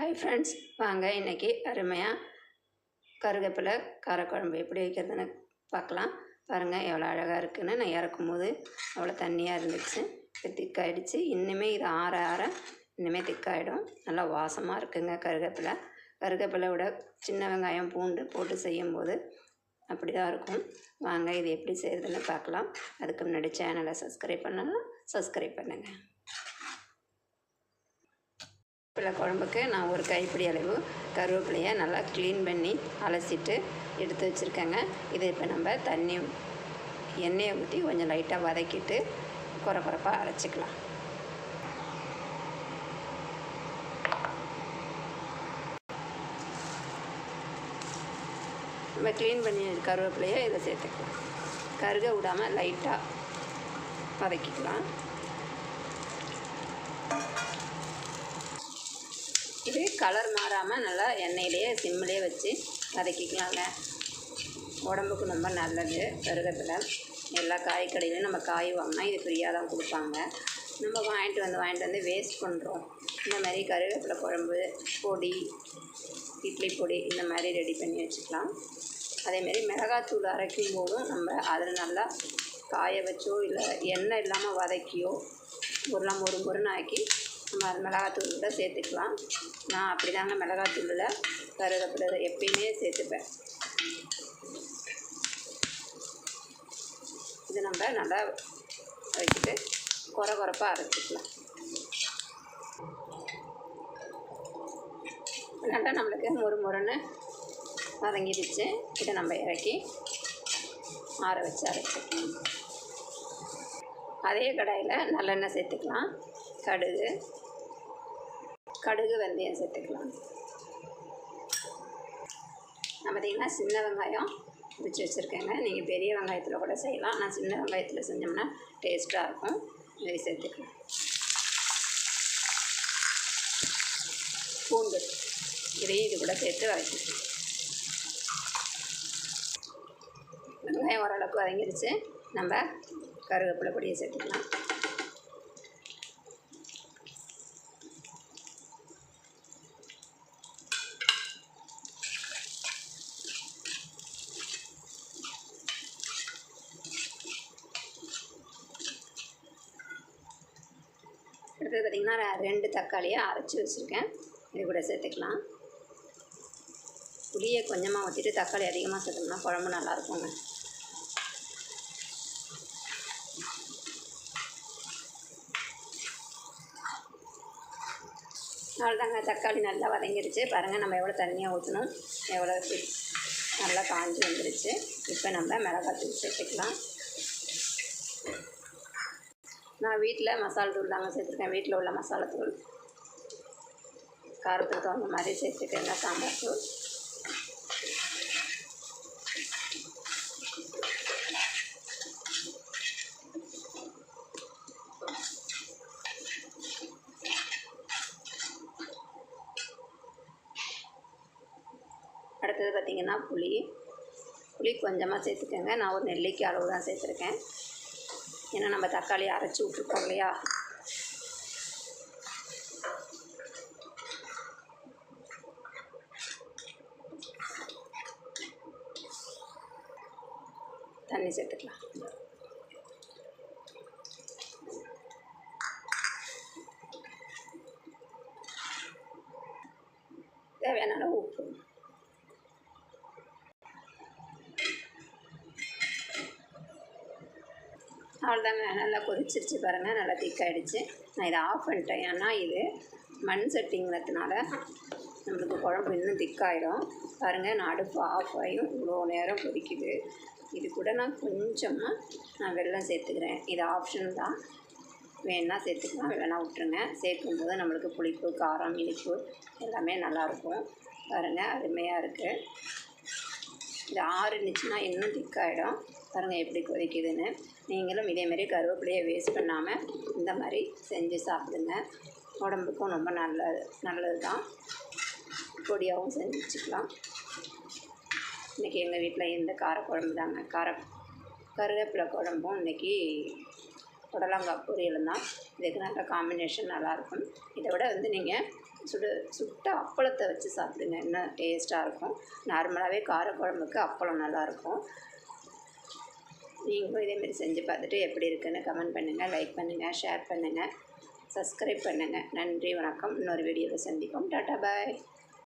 Hi friends, வாங்க இன்றைக்கி அருமையாக கருவேப்பிலை காரக்குழம்பு எப்படி வைக்கிறதுன்னு பார்க்கலாம். பாருங்கள் எவ்வளோ அழகாக இருக்குதுன்னு. நான் இறக்கும்போது அவ்வளோ தண்ணியாக இருந்துச்சு, இப்போ திக்காயிடுச்சு. இன்னுமே இது ஆற ஆற இன்னுமே திக்காயிடும். நல்லா வாசமாக இருக்குங்க கருவேப்பிலை விட சின்ன வெங்காயம் பூண்டு போட்டு செய்யும்போது அப்படி தான் இருக்கும். வாங்க இது எப்படி செய்கிறதுன்னு பார்க்கலாம். அதுக்கு முன்னாடி சேனலை சப்ஸ்கிரைப் பண்ணலாம், சப்ஸ்கிரைப் பண்ணுங்கள். கருவேப்பிலை குழம்புக்கு நான் ஒரு கைப்பிடி அளவு கருவேப்பிலையை நல்லா க்ளீன் பண்ணி அலசிட்டு எடுத்து வச்சுருக்கேங்க. இதை இப்போ நம்ம எண்ணெயை ஊற்றி கொஞ்சம் லைட்டாக வதக்கிட்டு குறைப்பாக அரைச்சிக்கலாம். நம்ம க்ளீன் பண்ணி கருவேப்பிலையை இதை சேர்த்துக்கலாம். கருக விடாமல் லைட்டாக வதக்கிக்கலாம். இது கலர் மாறாமல் நல்லா எண்ணெயிலேயே சிம்மிலே வச்சு வதக்கிக்கலாங்க. உடம்புக்கு ரொம்ப நல்லது கருவேப்பிலை. எல்லா காய்கடையிலையும் நம்ம காய் வாங்கினா இது ஃப்ரீயாக தான் கொடுப்பாங்க. நம்ம வாங்கிட்டு வந்து வேஸ்ட் பண்ணுறோம். இந்த மாதிரி கருவேப்பிலை குழம்பு பொடி, இட்லி பொடி இந்த மாதிரி ரெடி பண்ணி வச்சுக்கலாம். அதேமாரி மிளகாத்தூள் அரைக்கும் போதும் நம்ம அதில் நல்லா காய வச்சோ இல்லை எண்ணெய் இல்லாமல் வதக்கியோ உருளை மொறுன்னு ஆக்கி நம்ம அது மிளகாத்தூள் கூட சேர்த்துக்கலாம். நான் அப்படி தாங்க மிளகாத்தூளில் கருவேப்பிலை எப்பயுமே சேர்த்துப்பேன். இது நம்ம நல்லா வச்சுட்டு குறைப்பாக அரைச்சிக்கலாம். நல்லா நம்மளுக்கு மொறுன்னு வதங்கிடுச்சு. இதை நம்ம இறக்கி ஆற வச்சு அரைச்சிக்கலாம். அதே கடாயில் நல்லெண்ணெய் சேர்த்துக்கலாம். கடுகு வெந்தயம் சேர்த்துக்கலாம். நான் பார்த்திங்கன்னா சின்ன வெங்காயம் பிடிச்சி வச்சுருக்கேங்க. நீங்கள் பெரிய வெங்காயத்தில் கூட செய்யலாம். நான் சின்ன வெங்காயத்தில் செஞ்சோம்னா டேஸ்ட்டாக இருக்கும். இதை சேர்த்துக்கலாம். பூண்டு இதையும் இது கூட சேர்த்து வதக்கிக்கலாம். வெங்காயம் ஓரளவுக்கு வதங்கிடுச்சு. நம்ம கருவேப்பிலை பொடியை சேர்த்துக்கலாம். அடுத்தது பார்த்திங்கன்னா 2 தக்காளியை அரைச்சி வச்சுருக்கேன். இது கூட சேர்த்துக்கலாம். புளியை கொஞ்சமாக ஊற்றிட்டு தக்காளி அதிகமாக சேர்த்தோம்னா குழம்பு நல்லாயிருக்குங்க. அவ்வளோதாங்க, தக்காளி நல்லா வதங்கிடுச்சு. பாருங்கள் நம்ம எவ்வளோ தண்ணியாக ஊற்றணும், எவ்வளோ நல்லா காஞ்சி வந்துடுச்சு. இப்போ நம்ம மிளகாத்தூள் சேர்த்துக்கலாம். நான் வீட்டில் மசாலா தூள் தாங்க சேர்த்துருக்கேன். வீட்டில் உள்ள மசாலா தூள் காரத்துக்கு தகுந்த மாதிரி சேர்த்துக்கங்க. சாம்பார் தூள், அடுத்தது பார்த்திங்கன்னா புளி கொஞ்சமாக சேர்த்துக்கோங்க. நான் ஒரு நெல்லிக்காய் அளவு தான் சேர்த்துருக்கேன். ஏன்னா நம்ம தக்காளி அரைச்சி விட்டுருக்கோம் இல்லையா. தண்ணி சேர்த்துக்கலாம். தேவையான அளவு உப்பு. அவ்வளோதாங்க, நல்லா கொதிச்சிருச்சு பாருங்கள். நல்லா திக்காயிடுச்சு. நான் இதை ஆஃப் பண்ணிட்டேன். ஏன்னா இது மண் சட்டிங்கிறதுனால நம்மளுக்கு குழம்பு இன்னும் திக்காயிடும். பாருங்கள், நான் அடுப்பு ஆஃப் ஆகியும் இவ்வளோ நேரம் கொதிக்குது. இது கூட நான் கொஞ்சமாக வெல்லம் சேர்த்துக்கிறேன். இது ஆப்ஷன் தான், வேணால் சேர்த்துக்கலாம், இல்லைனா விட்டுருங்க. சேர்க்கும்போது நம்மளுக்கு புளிப்பு, காரம், இனிப்பு எல்லாமே நல்லாயிருக்கும். பாருங்கள், அருமையாக இருக்குது. இது ஆறுனுச்சுன்னா இன்னும் திக்காயிடும். பாருங்கள் எப்படி கொதிக்குதுன்னு. நீங்களும் இதேமாரி கருவேப்பிலையை வேஸ்ட் பண்ணாமல் இந்த மாதிரி செஞ்சு சாப்பிடுங்க. உடம்புக்கும் ரொம்ப நல்லது தான். பொடியாகவும் செஞ்சு வச்சுக்கலாம். இன்றைக்கி எங்கள் வீட்டில் இந்த காரக்குழம்பு தாங்க. கருவேப்பிலை குழம்பும் இன்றைக்கி புடலங்காய் பொரியலும் தான். இதுக்கு நல்ல காம்பினேஷன் நல்லாயிருக்கும். இதை விட நீங்கள் சுட்ட அப்பளத்தை வச்சு சாப்பிடுங்க, இன்னும் டேஸ்ட்டாக இருக்கும். நார்மலாகவே காரக்குழம்புக்கு அப்பளம் நல்லாயிருக்கும். நீங்களும் இதேமாரி செஞ்சு பார்த்துட்டு எப்படி இருக்குன்னு கமெண்ட் பண்ணுங்கள், லைக் பண்ணுங்கள், ஷேர் பண்ணுங்கள், சப்ஸ்கிரைப் பண்ணுங்கள். நன்றி, வணக்கம். இன்னொரு வீடியோவில் சந்திப்போம். டாட்டா பாய்.